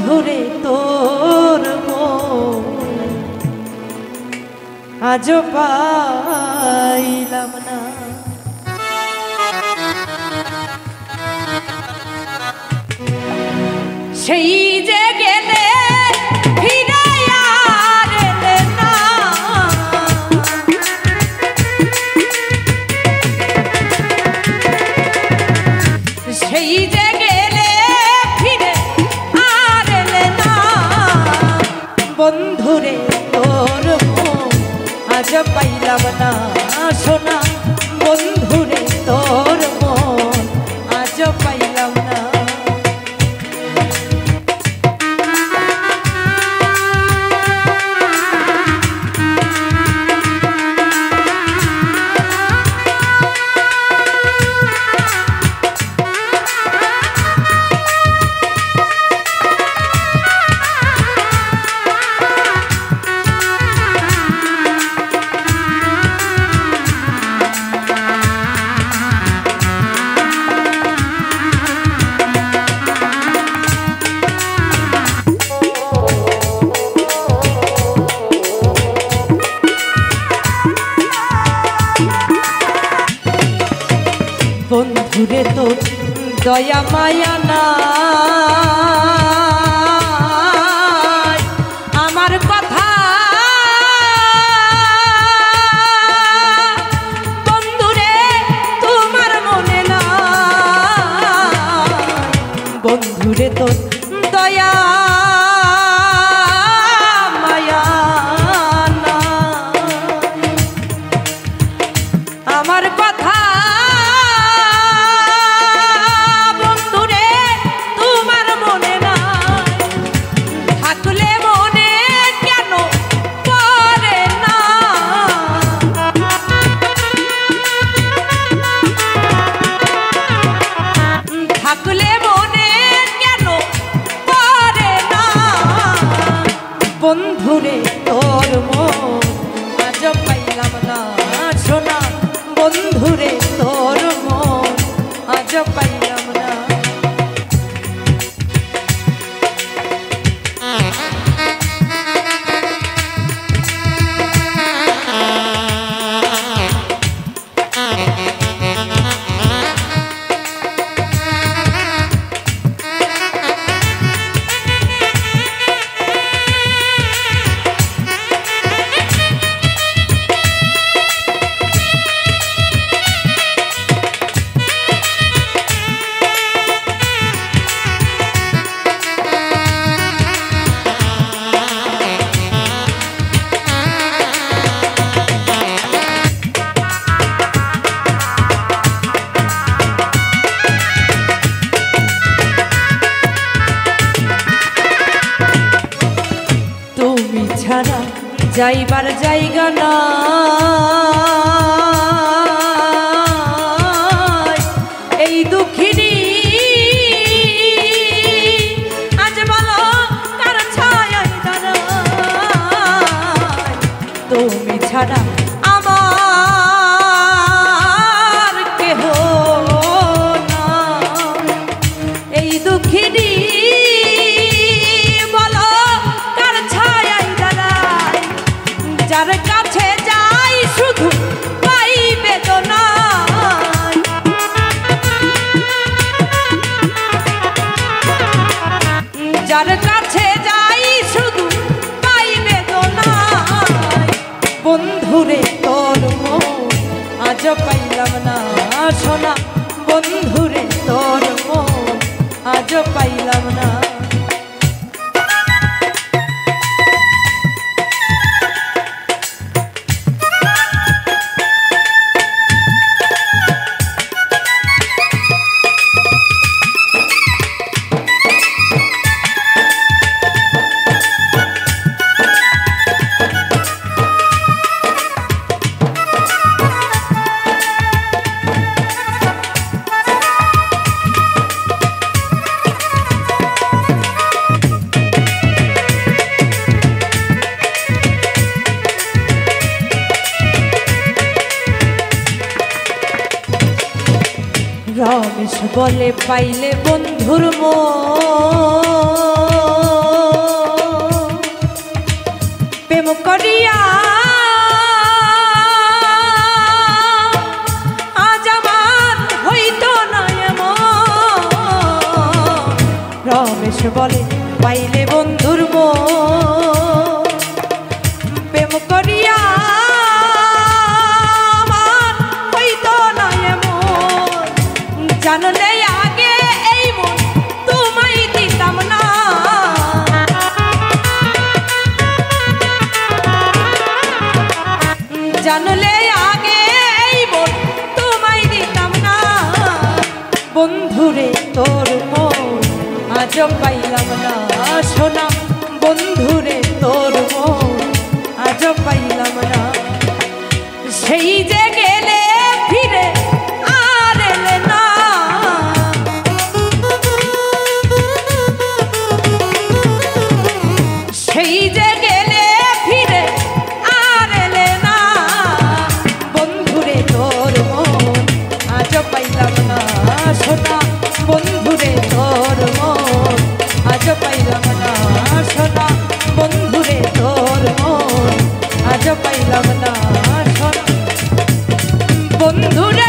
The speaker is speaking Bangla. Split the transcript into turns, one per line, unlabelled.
বন্ধুরে তোর আজ পাইলাম না। সেই যে গেলে ফিরে আর এলে না, সেই যে গেলে ফিরে আর এলে না, বন্ধুরে তোর আজ পাইলাম না সোনা, বন্ধুরে তোর মন আজ পাইলাম না। বন্ধুরে তো দয়া মায়া না, আমার কথা বন্ধুরে তোমার মনে না, বন্ধুরে তো দয়া মায়া না, আমার কথা বন্ধুরে তোর মন আজ পাইলাম না সোনা, বন্ধুরে তোর মন আজ পাইলাম না। ছাড়া যাইবার জায়গা না, এই দুঃখিনী আজ বলো কার ছায়ায় দাঁড়াই, তুমি ছাড়া আমার কেহ না, এই দুঃখিনী যার কাছে যাই শুধু পাই বেদনা, যার কাছে যাই শুধু পাই বেদনা, বন্ধুরে তোর মন আজ পাইলাম না সোনা, বন্ধুরে তোর মন আজ পাইলাম না। রমেশ বলে পাইলে বন্ধুর মন করিয়া আজ আমার হইতো না এমন। রমেশ বলে পাইলে বন্ধুর মন, প্রেম করিয়া আমার হইতো না এমন। জানলে আগে এই মন তোমায় দিতাম না, জানলে আগে এই মন তোমায় দিতাম না। বন্ধুরে তোর মন আজ পাইলাম না সোনা, বন্ধুরে তোর মন আজ পাইলাম না। সেই যে গেলে ফিরে আর এলে না, সেই যে গেলে ফিরে আর এলে না। বন্ধুরে তোর মন আজ পাইলাম না সোনা, বন্ধুরে তোর মন আজ পাইলাম না সোনা, বন্ধুরে তোর মন আজ পাইলাম না সোনা, বন্ধুরে।